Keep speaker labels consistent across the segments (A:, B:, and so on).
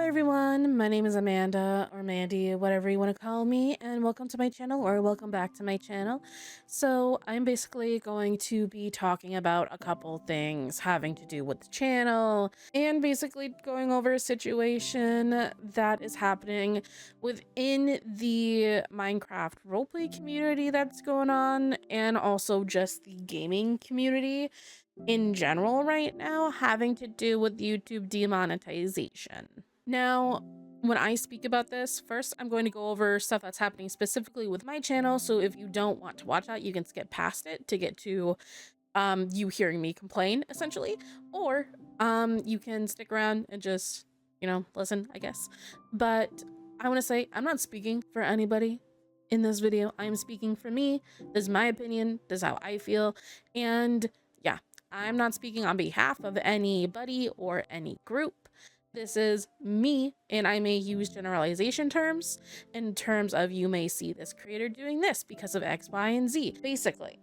A: everyone, my name is Amanda, or Mandy, whatever you want to call me, and welcome to my channel, or welcome back to my channel. So I'm basically going to be talking about a couple things having to do with the channel, and basically going over a situation that is happening within the Minecraft roleplay community that's going on, and also just the gaming community in general right now, having to do with YouTube demonetization. Now, when I speak about this, first I'm going to go over stuff that's happening specifically with my channel, so if you don't want to watch that, you can skip past it to get to you hearing me complain, essentially, or you can stick around and just, listen, I guess. But I want to say I'm not speaking for anybody in this video. I'm speaking for me. This is my opinion. This is how I feel. And yeah, I'm not speaking on behalf of anybody or any group. This is me, and I may use generalization terms in terms of you may see this creator doing this because of X, Y, and Z. Basically,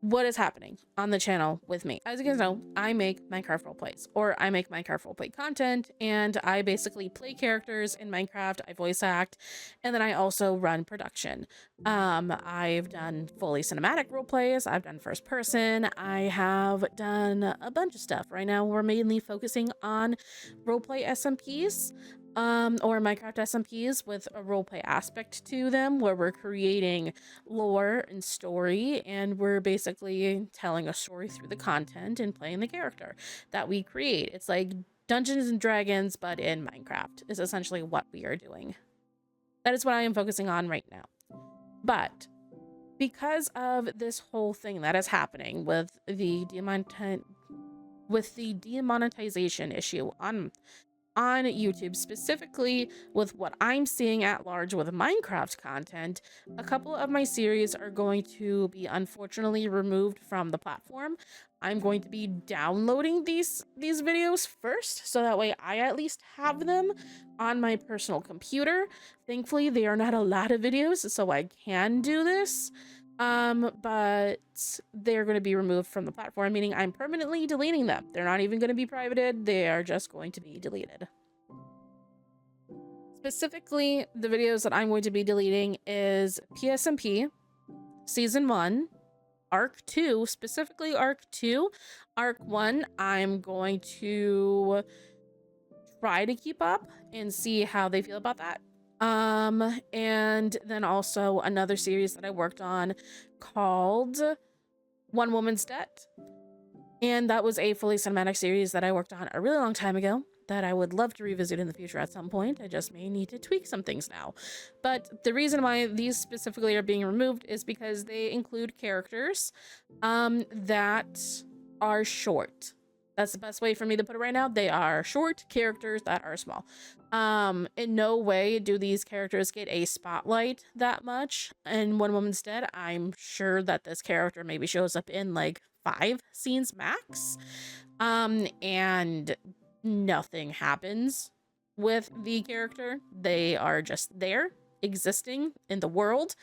A: what is happening on the channel with me? As you guys know, I make Minecraft roleplays, or I make Minecraft roleplay content, and I basically play characters in Minecraft, I voice act, and then I also run production. I've done fully cinematic roleplays, I've done first person, I have done a bunch of stuff. Right now, we're mainly focusing on roleplay SMPs. Or Minecraft SMPs with a roleplay aspect to them, where we're creating lore and story, and we're basically telling a story through the content and playing the character that we create. It's like Dungeons and Dragons, but in Minecraft is essentially what we are doing. That is what I am focusing on right now. But because of this whole thing that is happening with the demonetization issue on YouTube, specifically with what I'm seeing at large with Minecraft content, a couple of my series are going to be unfortunately removed from the platform. I'm going to be downloading these videos first, so that way I at least have them on my personal computer. Thankfully, they are not a lot of videos, so I can do this. But they're going to be removed from the platform, meaning I'm permanently deleting them. They're not even going to be privated. They are just going to be deleted. Specifically, the videos that I'm going to be deleting is PSMP, Season 1, Arc 2, specifically Arc 2. Arc 1, I'm going to try to keep up and see how they feel about that. And then also another series that I worked on called One Woman's Debt. And that was a fully cinematic series that I worked on a really long time ago that I would love to revisit in the future at some point. I just may need to tweak some things now. But the reason why these specifically are being removed is because they include characters that are short. That's the best way for me to put it right now. They are short characters that are small. In no way do these characters get a spotlight that much. In One Woman's Dead, I'm sure that this character maybe shows up in like 5 scenes max. And nothing happens with the character. They are just there, existing in the world.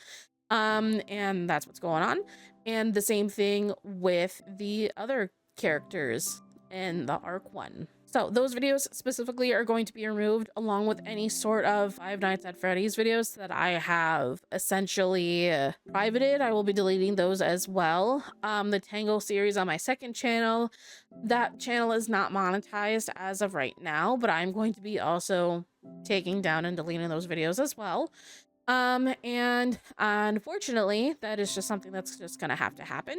A: And that's what's going on. And the same thing with the other characters in the Arc 1. So those videos specifically are going to be removed, along with any sort of Five Nights at Freddy's videos that I have essentially privated. I will be deleting those as well. The Tangle series on my second channel, that channel is not monetized as of right now, but I'm going to be also taking down and deleting those videos as well. And unfortunately, that is just something that's just gonna have to happen.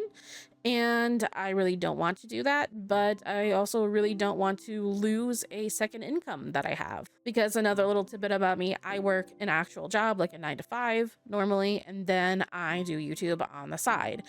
A: And I really don't want to do that, but I also really don't want to lose a second income that I have. Because another little tidbit about me, I work an actual job, like a 9 to 5 normally, and then I do YouTube on the side.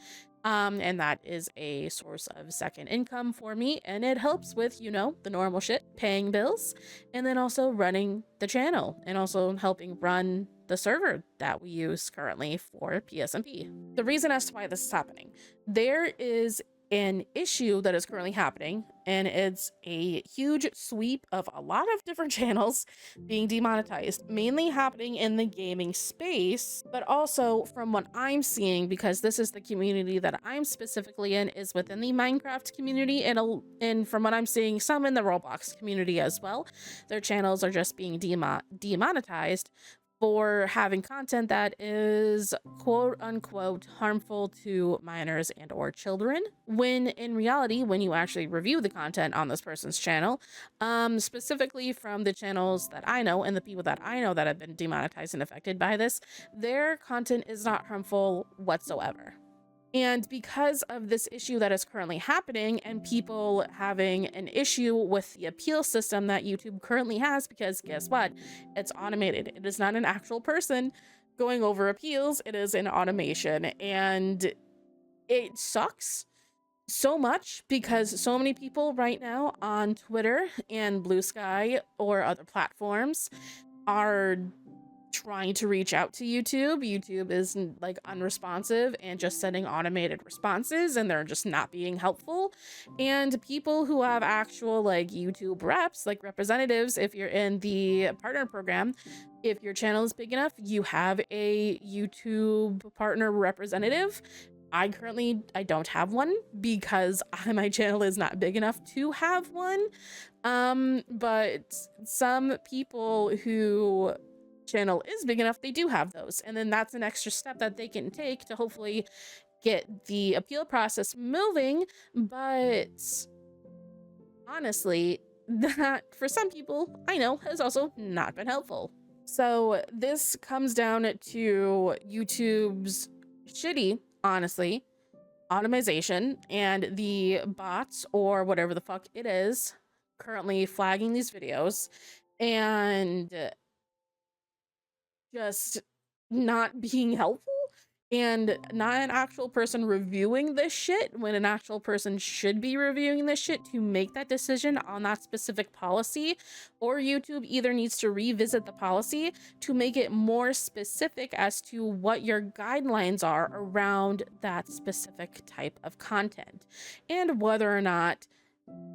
A: And that is a source of second income for me, and it helps with, the normal shit, paying bills, and then also running the channel, and also helping run the server that we use currently for PSMP. The reason as to why this is happening, there is an issue that is currently happening, and it's a huge sweep of a lot of different channels being demonetized, mainly happening in the gaming space, but also from what I'm seeing, because this is the community that I'm specifically in, is within the Minecraft community, and from what I'm seeing, some in the Roblox community as well. Their channels are just being demonetized for having content that is quote unquote harmful to minors and or children, when in reality, when you actually review the content on this person's channel, specifically from the channels that I know and the people that I know that have been demonetized and affected by this, their content is not harmful whatsoever. And because of this issue that is currently happening and people having an issue with the appeal system that YouTube currently has, because guess what? It's automated. It is not an actual person going over appeals. It is an automation. And it sucks so much because so many people right now on Twitter and Blue Sky or other platforms are trying to reach out to YouTube. YouTube is like unresponsive and just sending automated responses, and they're just not being helpful. And people who have actual like YouTube reps, like representatives, if you're in the partner program, if your channel is big enough, you have a YouTube partner representative. I don't have one because my channel is not big enough to have one. But some people who channel is big enough, they do have those, and then that's an extra step that they can take to hopefully get the appeal process moving. But honestly, that for some people I know has also not been helpful. So this comes down to YouTube's shitty, honestly, automation and the bots or whatever the fuck it is currently flagging these videos and just not being helpful, and not an actual person reviewing this shit when an actual person should be reviewing this shit to make that decision on that specific policy. Or YouTube either needs to revisit the policy to make it more specific as to what your guidelines are around that specific type of content, and whether or not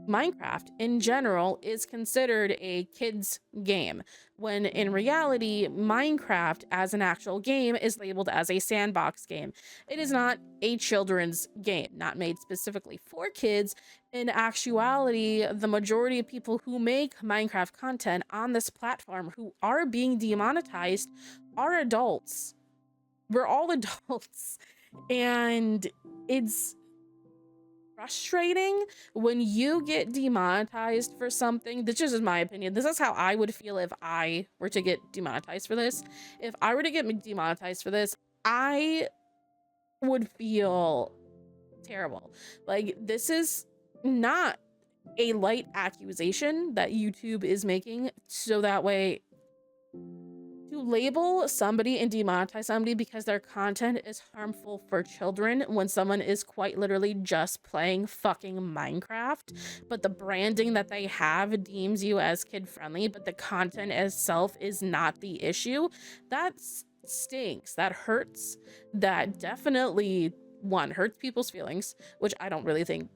A: Minecraft in general is considered a kid's game, when in reality, Minecraft as an actual game is labeled as a sandbox game. It is not a children's game, not made specifically for kids. In actuality, the majority of people who make Minecraft content on this platform who are being demonetized are adults. We're all adults. And it's frustrating when you get demonetized for something. This just is my opinion. This is how I would feel if I were to get demonetized for this. If I were to get demonetized for this, I would feel terrible. Like, this is not a light accusation that YouTube is making, so that way to label somebody and demonetize somebody because their content is harmful for children when someone is quite literally just playing fucking Minecraft, but the branding that they have deems you as kid friendly, but the content itself is not the issue. That stinks. That hurts. That definitely, one, hurts people's feelings, which I don't really think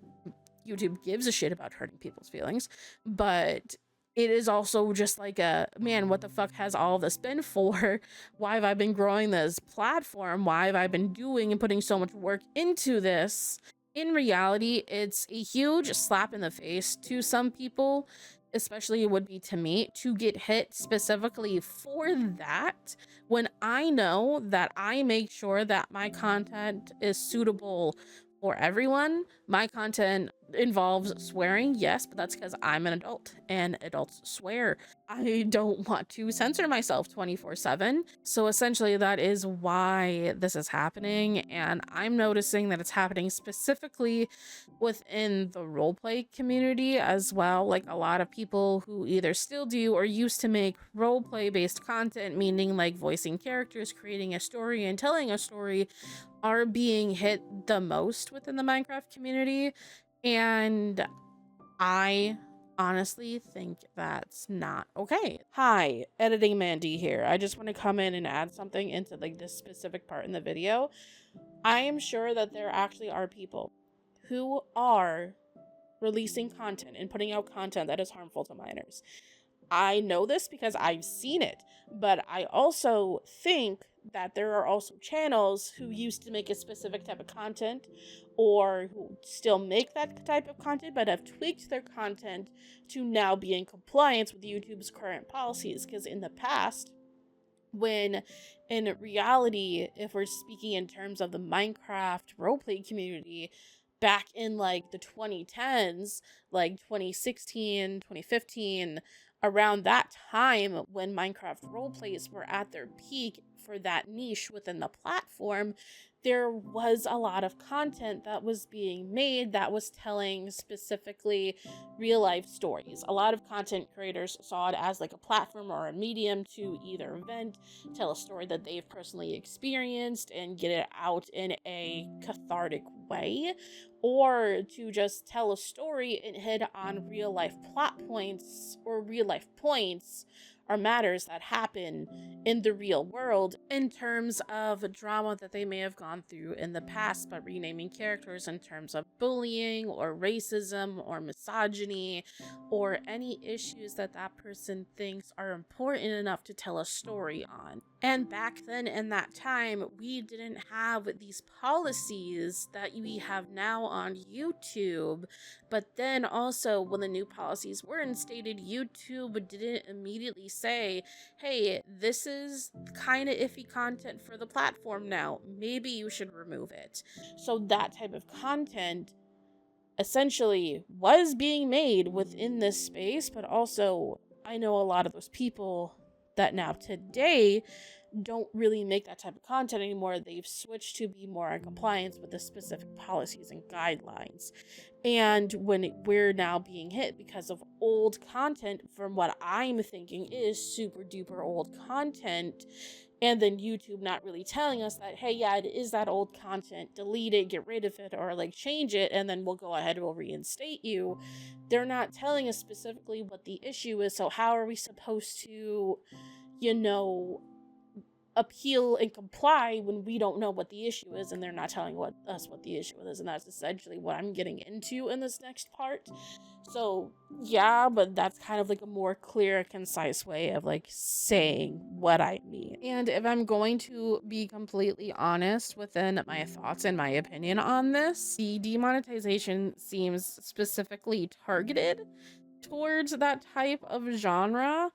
A: YouTube gives a shit about hurting people's feelings, but it is also just like a, man, what the fuck has all this been for? Why have I been growing this platform? Why have I been doing and putting so much work into this? In reality, it's a huge slap in the face to some people, especially it would be to me, to get hit specifically for that, when I know that I make sure that my content is suitable for everyone. My content involves swearing, yes, but that's because I'm an adult and adults swear. I don't want to censor myself 24/7. So essentially that is why this is happening, and I'm noticing that it's happening specifically within the roleplay community as well. Like, a lot of people who either still do or used to make roleplay based content, meaning like voicing characters, creating a story and telling a story, are being hit the most within the Minecraft community. And I honestly think that's not okay. Hi, editing Mandy here. I just want to come in and add something into like this specific part in the video. I am sure that there actually are people who are releasing content and putting out content that is harmful to minors. I know this because I've seen it, but I also think that there are also channels who used to make a specific type of content or who still make that type of content but have tweaked their content to now be in compliance with YouTube's current policies. Because in the past, when in reality, if we're speaking in terms of the Minecraft roleplay community, back in like the 2010s, like 2016, 2015, around that time when Minecraft roleplays were at their peak for that niche within the platform, there was a lot of content that was being made that was telling specifically real life stories. A lot of content creators saw it as like a platform or a medium to either vent, tell a story that they've personally experienced and get it out in a cathartic way, or to just tell a story and hit on real life plot points or real life points or matters that happen in the real world in terms of drama that they may have gone through in the past, but renaming characters in terms of bullying or racism or misogyny or any issues that that person thinks are important enough to tell a story on. And back then in that time, we didn't have these policies that we have now on YouTube. But then also, when the new policies were instated, YouTube didn't immediately say, hey, this is kind of iffy content for the platform now. Maybe you should remove it. So that type of content essentially was being made within this space, but also I know a lot of those people that now today don't really make that type of content anymore. They've switched to be more in compliance with the specific policies and guidelines. And when we're now being hit because of old content, from what I'm thinking is super duper old content, and then YouTube not really telling us that, hey, yeah, it is that old content, delete it, get rid of it, or like change it, and then we'll go ahead and we'll reinstate you. They're not telling us specifically what the issue is, so how are we supposed to, appeal and comply when we don't know what the issue is and they're not telling us what the issue is? And that's essentially what I'm getting into in this next part. So yeah, but that's kind of like a more clear, concise way of like saying what I mean. And if I'm going to be completely honest within my thoughts and my opinion on this, the demonetization seems specifically targeted towards that type of genre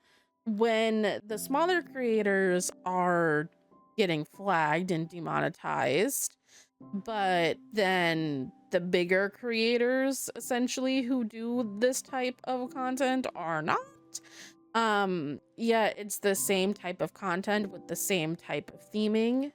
A: when the smaller creators are getting flagged and demonetized, but then the bigger creators essentially who do this type of content are not. Yeah, it's the same type of content with the same type of theming.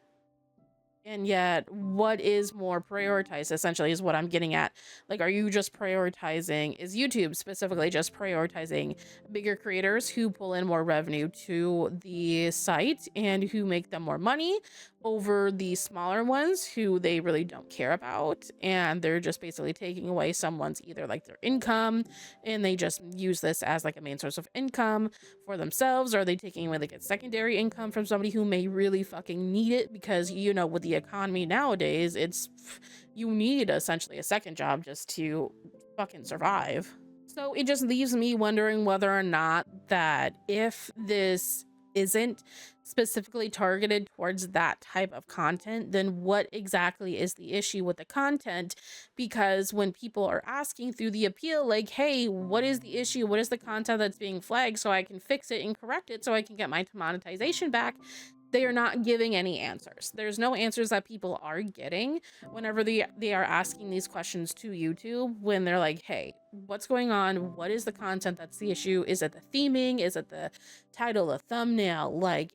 A: And yet, what is more prioritized, essentially, is what I'm getting at. Like, are you just prioritizing, is YouTube specifically just prioritizing bigger creators who pull in more revenue to the site and who make them more money over the smaller ones who they really don't care about? And they're just basically taking away someone's either like their income and they just use this as like a main source of income for themselves, or are they taking away like a secondary income from somebody who may really fucking need it? Because with the economy nowadays, you need essentially a second job just to fucking survive. So it just leaves me wondering whether or not that if this isn't specifically targeted towards that type of content, then what exactly is the issue with the content? Because when people are asking through the appeal, like, hey, what is the issue? What is the content that's being flagged so I can fix it and correct it so I can get my monetization back? They are not giving any answers. There's no answers that people are getting whenever they are asking these questions to YouTube, when they're like, hey, what's going on? What is the content that's the issue? Is it the theming? Is it the title, the thumbnail? Like,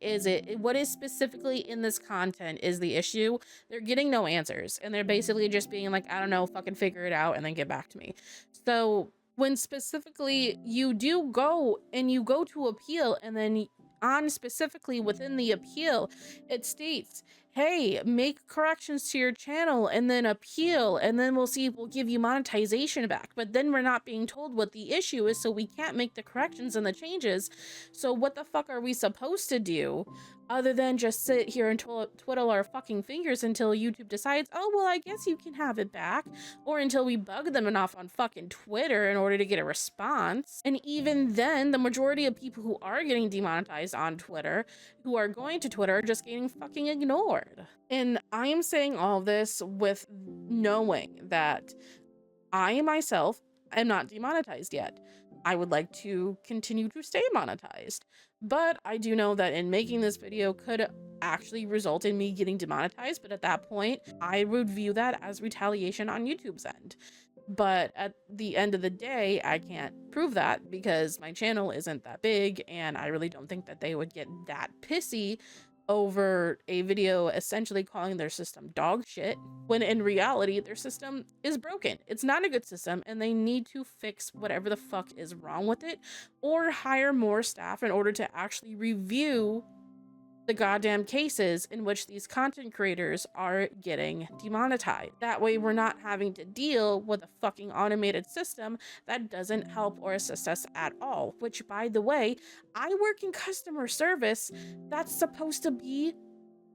A: what is specifically in this content is the issue? They're getting no answers. And they're basically just being like, I don't know, fucking figure it out and then get back to me. So when specifically you do go to appeal, and then on specifically within the appeal, it states, hey, make corrections to your channel and then appeal, and then we'll see if we'll give you monetization back. But then we're not being told what the issue is, so we can't make the corrections and the changes. So what the fuck are we supposed to do other than just sit here and twiddle our fucking fingers until YouTube decides, oh, well, I guess you can have it back, or until we bug them enough on fucking Twitter in order to get a response. And even then, the majority of people who are getting demonetized on Twitter, who are going to Twitter, are just getting fucking ignored. And I am saying all this with knowing that I myself am not demonetized yet. I would like to continue to stay monetized, but I do know that in making this video could actually result in me getting demonetized, but at that point, I would view that as retaliation on YouTube's end. But at the end of the day, I can't prove that because my channel isn't that big, and I really don't think that they would get that pissy over a video essentially calling their system dog shit, when in reality their system is broken. It's not a good system, and they need to fix whatever the fuck is wrong with it, or hire more staff in order to actually review the goddamn cases in which these content creators are getting demonetized. That way we're not having to deal with a fucking automated system that doesn't help or assist us at all. Which, by the way, I work in customer service. That's supposed to be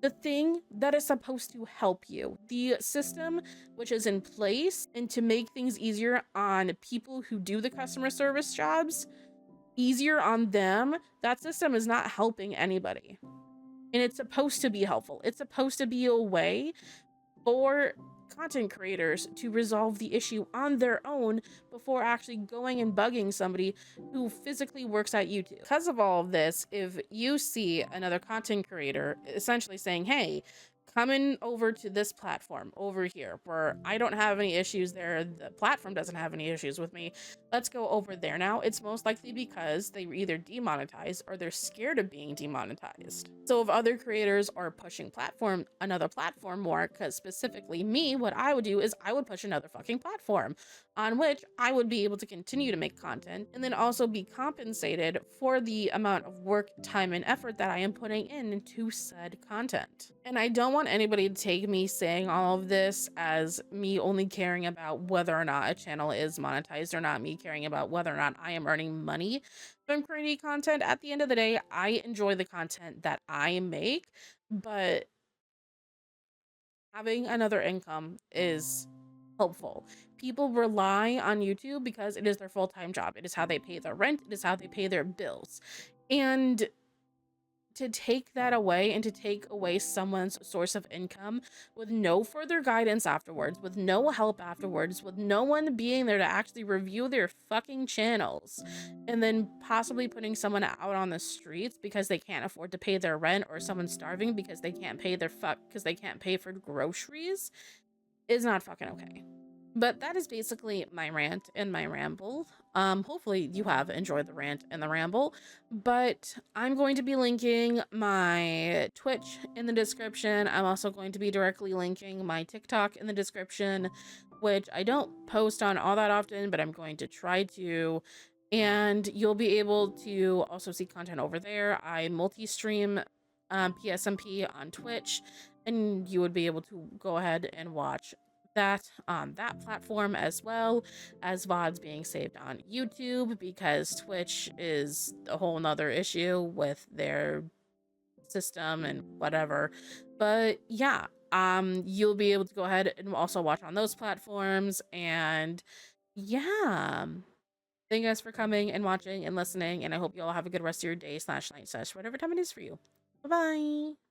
A: the thing that is supposed to help you. The system which is in place and to make things easier on people who do the customer service jobs, easier on them, that system is not helping anybody. And it's supposed to be helpful. It's supposed to be a way for content creators to resolve the issue on their own before actually going and bugging somebody who physically works at YouTube. Because of all of this, if you see another content creator essentially saying, hey, coming over to this platform over here where I don't have any issues there, the platform doesn't have any issues with me, let's go over there now, it's most likely because they were either demonetized or they're scared of being demonetized. So if other creators are pushing another platform more, because specifically me, what I would do is I would push another fucking platform on which I would be able to continue to make content and then also be compensated for the amount of work, time, and effort that I am putting into said content. And I don't want anybody to take me saying all of this as me only caring about whether or not a channel is monetized or not, me caring about whether or not I am earning money from creating content. At the end of the day, I enjoy the content that I make, but having another income is helpful. People rely on YouTube because it is their full-time job. It is how they pay their rent. It is how they pay their bills. And to take that away and to take away someone's source of income with no further guidance afterwards, with no help afterwards, with no one being there to actually review their fucking channels, and then possibly putting someone out on the streets because they can't afford to pay their rent, or someone starving because they can't pay for groceries, is not fucking okay. But that is basically my rant and my ramble. Hopefully you have enjoyed the rant and the ramble, but I'm going to be linking my Twitch in the description. I'm also going to be directly linking my TikTok in the description, which I don't post on all that often, but I'm going to try to. And you'll be able to also see content over there. I multi-stream PSMP on Twitch, and you would be able to go ahead and watch that on that platform, as well as VODs being saved on YouTube, because Twitch is a whole nother issue with their system and whatever. But yeah, you'll be able to go ahead and also watch on those platforms. And yeah, thank you guys for coming and watching and listening, and I hope you all have a good rest of your day / night / whatever time it is for you. Bye bye.